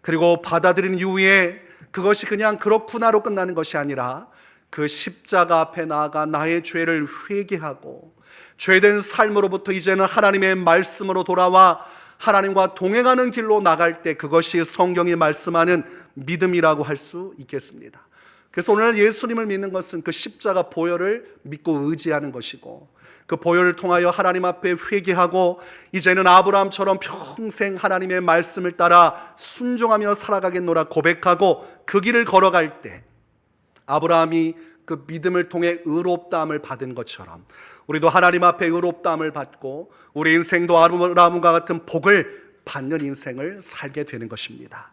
그리고 받아들인 이후에 그것이 그냥 그렇구나로 끝나는 것이 아니라 그 십자가 앞에 나아가 나의 죄를 회개하고 죄된 삶으로부터 이제는 하나님의 말씀으로 돌아와 하나님과 동행하는 길로 나갈 때 그것이 성경이 말씀하는 믿음이라고 할 수 있겠습니다. 그래서 오늘 예수님을 믿는 것은 그 십자가 보혈을 믿고 의지하는 것이고 그 보혈을 통하여 하나님 앞에 회개하고 이제는 아브라함처럼 평생 하나님의 말씀을 따라 순종하며 살아가겠노라 고백하고 그 길을 걸어갈 때 아브라함이 그 믿음을 통해 의롭다함을 받은 것처럼 우리도 하나님 앞에 의롭다함을 받고 우리 인생도 아브라함과 같은 복을 받는 인생을 살게 되는 것입니다.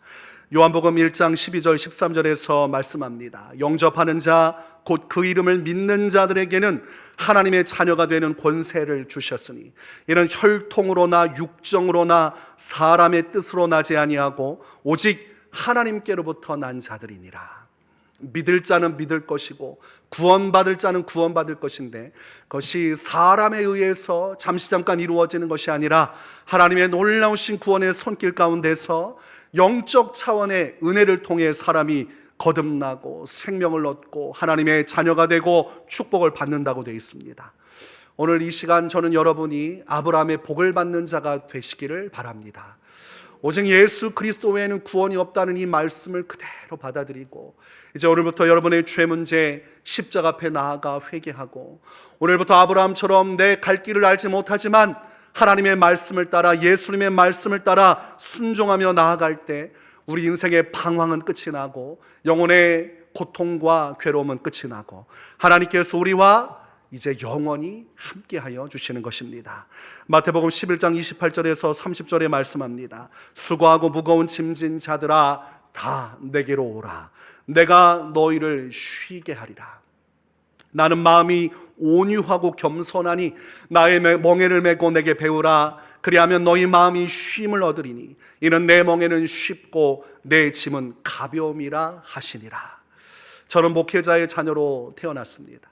요한복음 1장 12절 13절에서 말씀합니다. 영접하는 자 곧 그 이름을 믿는 자들에게는 하나님의 자녀가 되는 권세를 주셨으니 이는 혈통으로나 육정으로나 사람의 뜻으로 나지 아니하고 오직 하나님께로부터 난 자들이니라. 믿을 자는 믿을 것이고 구원받을 자는 구원받을 것인데 그것이 사람에 의해서 잠시 잠깐 이루어지는 것이 아니라 하나님의 놀라우신 구원의 손길 가운데서 영적 차원의 은혜를 통해 사람이 거듭나고 생명을 얻고 하나님의 자녀가 되고 축복을 받는다고 되어 있습니다. 오늘 이 시간 저는 여러분이 아브라함의 복을 받는 자가 되시기를 바랍니다. 오직 예수 그리스도 외에는 구원이 없다는 이 말씀을 그대로 받아들이고 이제 오늘부터 여러분의 죄 문제 십자가 앞에 나아가 회개하고 오늘부터 아브라함처럼 내 갈 길을 알지 못하지만 하나님의 말씀을 따라 예수님의 말씀을 따라 순종하며 나아갈 때 우리 인생의 방황은 끝이 나고 영혼의 고통과 괴로움은 끝이 나고 하나님께서 우리와 이제 영원히 함께하여 주시는 것입니다. 마태복음 11장 28절에서 30절에 말씀합니다. 수고하고 무거운 짐진 자들아 다 내게로 오라. 내가 너희를 쉬게 하리라. 나는 마음이 온유하고 겸손하니 나의 멍에를 메고 내게 배우라. 그리하면 너희 마음이 쉼을 얻으리니 이는 내 멍에는 쉽고 내 짐은 가벼움이라 하시니라. 저는 목회자의 자녀로 태어났습니다.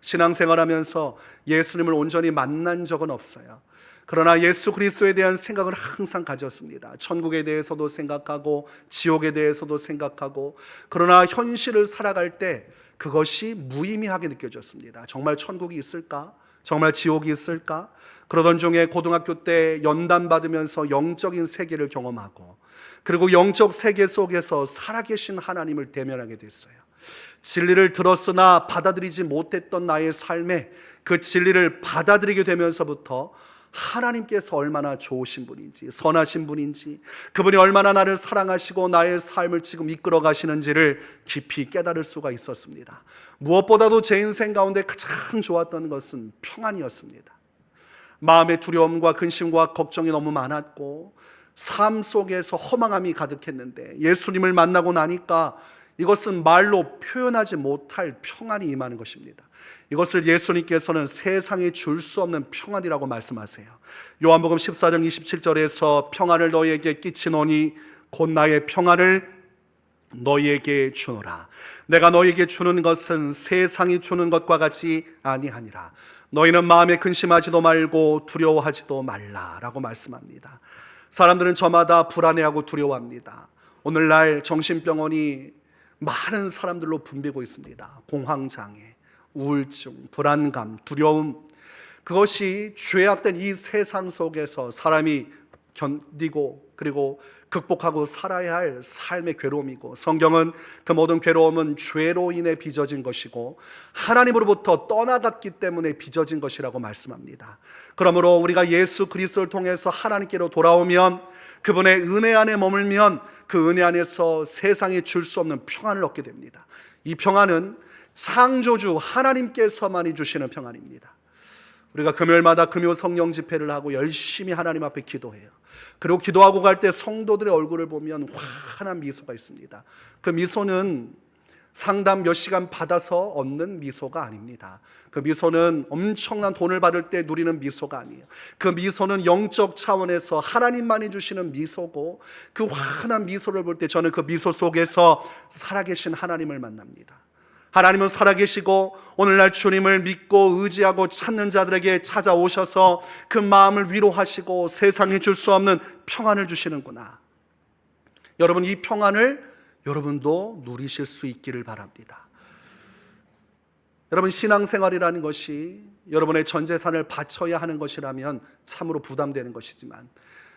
신앙생활하면서 예수님을 온전히 만난 적은 없어요. 그러나 예수 그리스도에 대한 생각을 항상 가졌습니다. 천국에 대해서도 생각하고 지옥에 대해서도 생각하고 그러나 현실을 살아갈 때 그것이 무의미하게 느껴졌습니다. 정말 천국이 있을까? 정말 지옥이 있을까? 그러던 중에 고등학교 때 연단 받으면서 영적인 세계를 경험하고 그리고 영적 세계 속에서 살아계신 하나님을 대면하게 됐어요. 진리를 들었으나 받아들이지 못했던 나의 삶에 그 진리를 받아들이게 되면서부터 하나님께서 얼마나 좋으신 분인지 선하신 분인지 그분이 얼마나 나를 사랑하시고 나의 삶을 지금 이끌어 가시는지를 깊이 깨달을 수가 있었습니다. 무엇보다도 제 인생 가운데 가장 좋았던 것은 평안이었습니다. 마음의 두려움과 근심과 걱정이 너무 많았고 삶 속에서 허망함이 가득했는데 예수님을 만나고 나니까 이것은 말로 표현하지 못할 평안이 임하는 것입니다. 이것을 예수님께서는 세상에 줄 수 없는 평안이라고 말씀하세요. 요한복음 14장 27절에서 평안을 너희에게 끼치노니 곧 나의 평안을 너희에게 주노라. 내가 너희에게 주는 것은 세상이 주는 것과 같이 아니하니라. 너희는 마음에 근심하지도 말고 두려워하지도 말라라고 말씀합니다. 사람들은 저마다 불안해하고 두려워합니다. 오늘날 정신병원이 많은 사람들로 붐비고 있습니다. 공황장애, 우울증, 불안감, 두려움, 그것이 죄악된 이 세상 속에서 사람이 견디고 그리고 극복하고 살아야 할 삶의 괴로움이고, 성경은 그 모든 괴로움은 죄로 인해 빚어진 것이고 하나님으로부터 떠나갔기 때문에 빚어진 것이라고 말씀합니다. 그러므로 우리가 예수 그리스도를 통해서 하나님께로 돌아오면, 그분의 은혜 안에 머물면 그 은혜 안에서 세상이 줄 수 없는 평안을 얻게 됩니다. 이 평안은 창조주 하나님께서만이 주시는 평안입니다. 우리가 금요일마다 금요 성령 집회를 하고 열심히 하나님 앞에 기도해요. 그리고 기도하고 갈 때 성도들의 얼굴을 보면 환한 미소가 있습니다. 그 미소는 상담 몇 시간 받아서 얻는 미소가 아닙니다. 그 미소는 엄청난 돈을 받을 때 누리는 미소가 아니에요. 그 미소는 영적 차원에서 하나님만이 주시는 미소고, 그 환한 미소를 볼 때 저는 그 미소 속에서 살아계신 하나님을 만납니다. 하나님은 살아계시고 오늘날 주님을 믿고 의지하고 찾는 자들에게 찾아오셔서 그 마음을 위로하시고 세상이 줄 수 없는 평안을 주시는구나. 여러분, 이 평안을 여러분도 누리실 수 있기를 바랍니다. 여러분, 신앙생활이라는 것이 여러분의 전 재산을 바쳐야 하는 것이라면 참으로 부담되는 것이지만,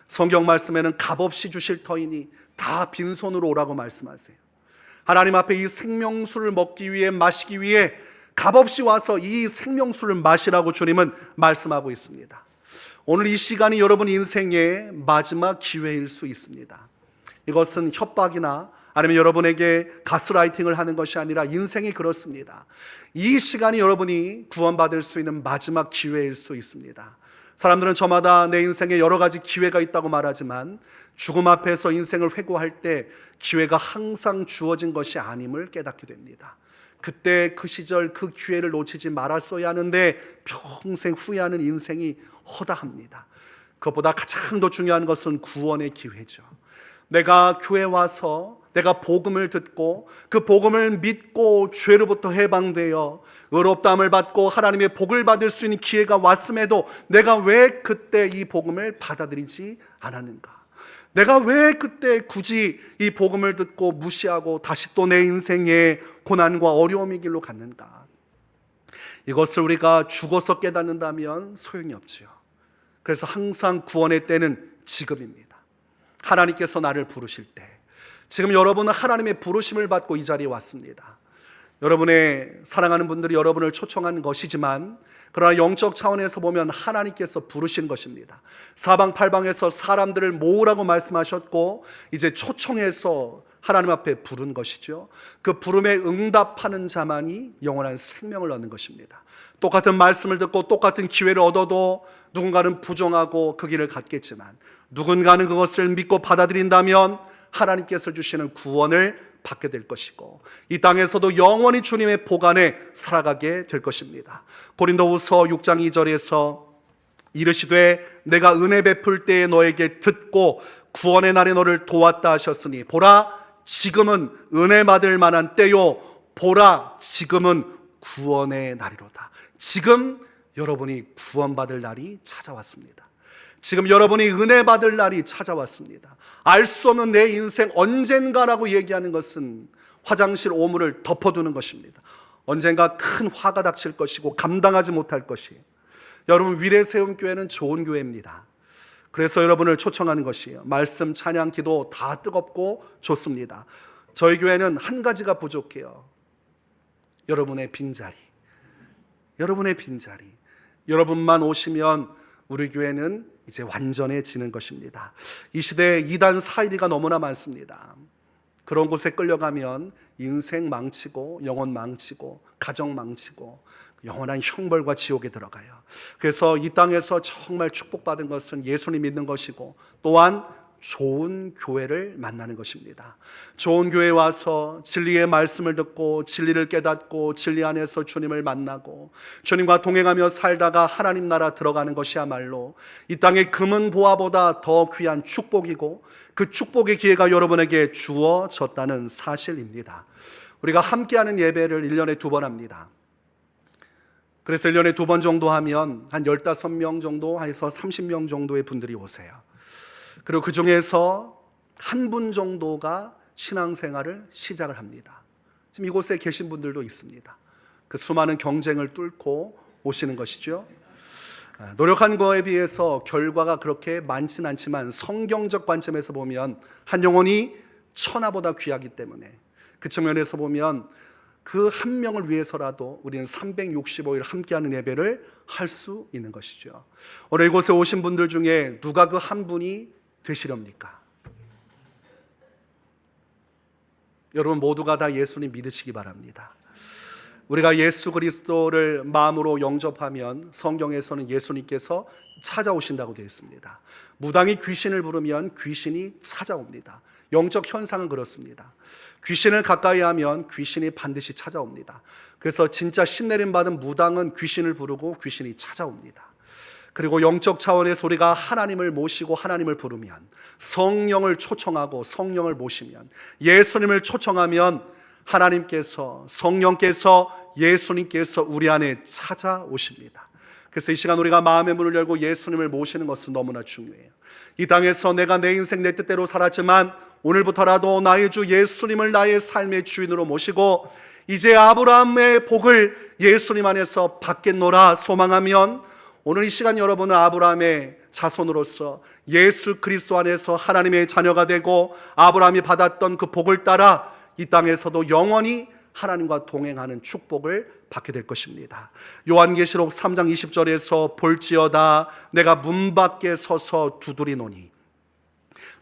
성경 말씀에는 값없이 주실 터이니 다 빈손으로 오라고 말씀하세요. 하나님 앞에 이 생명수를 먹기 위해, 마시기 위해 값없이 와서 이 생명수를 마시라고 주님은 말씀하고 있습니다. 오늘 이 시간이 여러분 인생의 마지막 기회일 수 있습니다. 이것은 협박이나 아니면 여러분에게 가스라이팅을 하는 것이 아니라 인생이 그렇습니다. 이 시간이 여러분이 구원받을 수 있는 마지막 기회일 수 있습니다. 사람들은 저마다 내 인생에 여러 가지 기회가 있다고 말하지만, 죽음 앞에서 인생을 회고할 때 기회가 항상 주어진 것이 아님을 깨닫게 됩니다. 그때 그 시절 그 기회를 놓치지 말았어야 하는데 평생 후회하는 인생이 허다합니다. 그것보다 가장 더 중요한 것은 구원의 기회죠. 내가 교회 와서 내가 복음을 듣고 그 복음을 믿고 죄로부터 해방되어 의롭다함을 받고 하나님의 복을 받을 수 있는 기회가 왔음에도 내가 왜 그때 이 복음을 받아들이지 않았는가? 내가 왜 그때 굳이 이 복음을 듣고 무시하고 다시 또 내 인생의 고난과 어려움의 길로 갔는가? 이것을 우리가 죽어서 깨닫는다면 소용이 없지요. 그래서 항상 구원의 때는 지금입니다. 하나님께서 나를 부르실 때, 지금 여러분은 하나님의 부르심을 받고 이 자리에 왔습니다. 여러분의 사랑하는 분들이 여러분을 초청한 것이지만, 그러나 영적 차원에서 보면 하나님께서 부르신 것입니다. 사방팔방에서 사람들을 모으라고 말씀하셨고 이제 초청해서 하나님 앞에 부른 것이죠. 그 부름에 응답하는 자만이 영원한 생명을 얻는 것입니다. 똑같은 말씀을 듣고 똑같은 기회를 얻어도 누군가는 부정하고 그 길을 갔겠지만, 누군가는 그것을 믿고 받아들인다면 하나님께서 주시는 구원을 받게 될 것이고, 이 땅에서도 영원히 주님의 복 안에 살아가게 될 것입니다. 고린도후서 6장 2절에서 이르시되 내가 은혜 베풀 때에 너에게 듣고 구원의 날에 너를 도왔다 하셨으니 보라 지금은 은혜 받을 만한 때요, 보라 지금은 구원의 날이로다. 지금 여러분이 구원받을 날이 찾아왔습니다. 지금 여러분이 은혜 받을 날이 찾아왔습니다. 알 수 없는 내 인생 언젠가라고 얘기하는 것은 화장실 오물을 덮어두는 것입니다. 언젠가 큰 화가 닥칠 것이고 감당하지 못할 것이에요. 여러분, 위례세움교회는 좋은 교회입니다. 그래서 여러분을 초청하는 것이에요. 말씀, 찬양, 기도 다 뜨겁고 좋습니다. 저희 교회는 한 가지가 부족해요. 여러분의 빈자리. 여러분의 빈자리. 여러분만 오시면 우리 교회는 이제 완전해지는 것입니다. 이 시대에 이단 사이비가 너무나 많습니다. 그런 곳에 끌려가면 인생 망치고 영혼 망치고 가정 망치고 영원한 형벌과 지옥에 들어가요. 그래서 이 땅에서 정말 축복받은 것은 예수님 믿는 것이고, 또한 좋은 교회를 만나는 것입니다. 좋은 교회에 와서 진리의 말씀을 듣고 진리를 깨닫고 진리 안에서 주님을 만나고 주님과 동행하며 살다가 하나님 나라 들어가는 것이야말로 이 땅의 금은 보화보다 더 귀한 축복이고, 그 축복의 기회가 여러분에게 주어졌다는 사실입니다. 우리가 함께하는 예배를 1년에 2번 합니다. 그래서 1년에 2번 정도 하면 한 15명 정도 해서 30명 정도의 분들이 오세요. 그리고 그 중에서 한 분 정도가 신앙생활을 시작을 합니다. 지금 이곳에 계신 분들도 있습니다. 그 수많은 경쟁을 뚫고 오시는 것이죠. 노력한 거에 비해서 결과가 그렇게 많진 않지만 성경적 관점에서 보면 한 영혼이 천하보다 귀하기 때문에 그 측면에서 보면 그 한 명을 위해서라도 우리는 365일 함께하는 예배를 할 수 있는 것이죠. 오늘 이곳에 오신 분들 중에 누가 그 한 분이 되시렵니까? 여러분 모두가 다 예수님 믿으시기 바랍니다. 우리가 예수 그리스도를 마음으로 영접하면 성경에서는 예수님께서 찾아오신다고 되어 있습니다. 무당이 귀신을 부르면 귀신이 찾아옵니다. 영적 현상은 그렇습니다. 귀신을 가까이 하면 귀신이 반드시 찾아옵니다. 그래서 진짜 신내림 받은 무당은 귀신을 부르고 귀신이 찾아옵니다. 그리고 영적 차원에서 우리가 하나님을 모시고 하나님을 부르면, 성령을 초청하고 성령을 모시면, 예수님을 초청하면 하나님께서, 성령께서, 예수님께서 우리 안에 찾아오십니다. 그래서 이 시간 우리가 마음의 문을 열고 예수님을 모시는 것은 너무나 중요해요. 이 땅에서 내가 내 인생 내 뜻대로 살았지만 오늘부터라도 나의 주 예수님을 나의 삶의 주인으로 모시고 이제 아브라함의 복을 예수님 안에서 받겠노라 소망하면, 오늘 이 시간 여러분은 아브라함의 자손으로서 예수 그리스도 안에서 하나님의 자녀가 되고 아브라함이 받았던 그 복을 따라 이 땅에서도 영원히 하나님과 동행하는 축복을 받게 될 것입니다. 요한계시록 3장 20절에서 볼지어다 내가 문 밖에 서서 두드리노니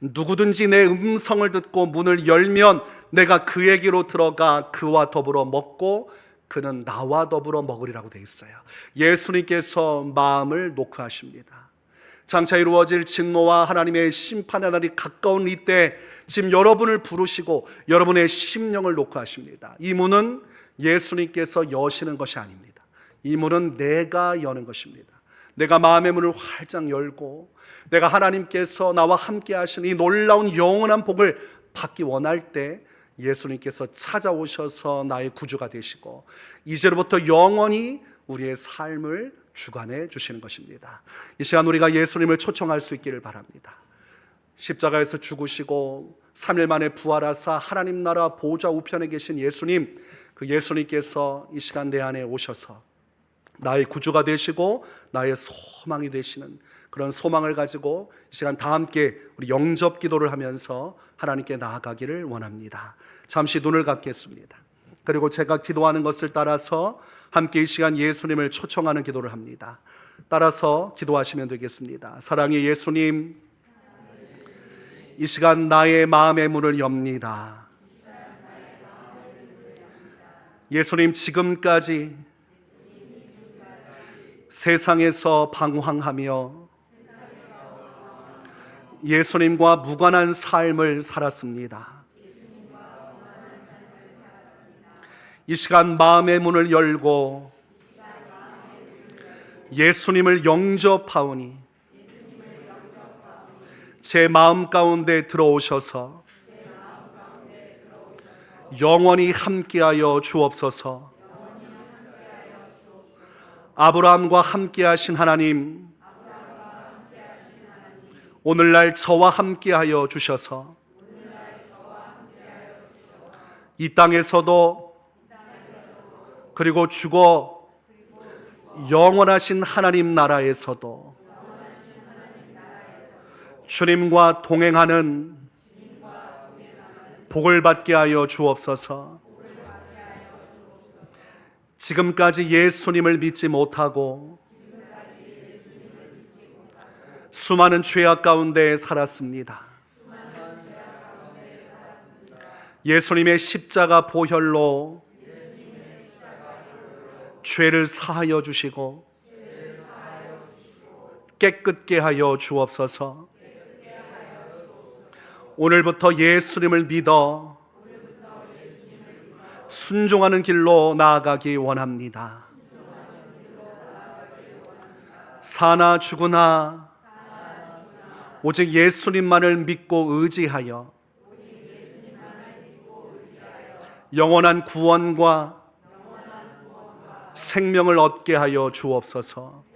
누구든지 내 음성을 듣고 문을 열면 내가 그에게로 들어가 그와 더불어 먹고 그는 나와 더불어 먹으리라고 되어 있어요. 예수님께서 마음을 놓고 하십니다. 장차 이루어질 진노와 하나님의 심판의 날이 가까운 이때 지금 여러분을 부르시고 여러분의 심령을 놓고 하십니다. 이 문은 예수님께서 여시는 것이 아닙니다. 이 문은 내가 여는 것입니다. 내가 마음의 문을 활짝 열고 내가 하나님께서 나와 함께 하시는 이 놀라운 영원한 복을 받기 원할 때 예수님께서 찾아오셔서 나의 구주가 되시고 이제로부터 영원히 우리의 삶을 주관해 주시는 것입니다. 이 시간 우리가 예수님을 초청할 수 있기를 바랍니다. 십자가에서 죽으시고 3일 만에 부활하사 하나님 나라 보좌 우편에 계신 예수님, 그 예수님께서 이 시간 내 안에 오셔서 나의 구주가 되시고 나의 소망이 되시는 그런 소망을 가지고 이 시간 다 함께 우리 영접 기도를 하면서 하나님께 나아가기를 원합니다. 잠시 눈을 감겠습니다. 그리고 제가 기도하는 것을 따라서 함께 이 시간 예수님을 초청하는 기도를 합니다. 따라서 기도하시면 되겠습니다. 사랑의 예수님, 이 시간 나의 마음의 문을 엽니다. 예수님, 지금까지 세상에서 방황하며 예수님과 무관한 삶을 살았습니다. 이 시간 마음의 문을 열고 예수님을 영접하오니 제 마음 가운데 들어오셔서 영원히 함께하여 주옵소서. 아브라함과 함께하신 하나님, 오늘날 저와 함께하여 주셔서 이 땅에서도 그리고 죽어 영원하신 하나님 나라에서도 주님과 동행하는 복을 받게 하여 주옵소서. 지금까지 예수님을 믿지 못하고 수많은 죄악 가운데 살았습니다. 예수님의 십자가 보혈로 죄를 사하여 주시고 깨끗게 하여 주옵소서. 오늘부터 예수님을 믿어 순종하는 길로 나아가기 원합니다. 사나 죽으나 오직 예수님만을 믿고 의지하여 영원한 구원과 생명을 얻게 하여 주옵소서.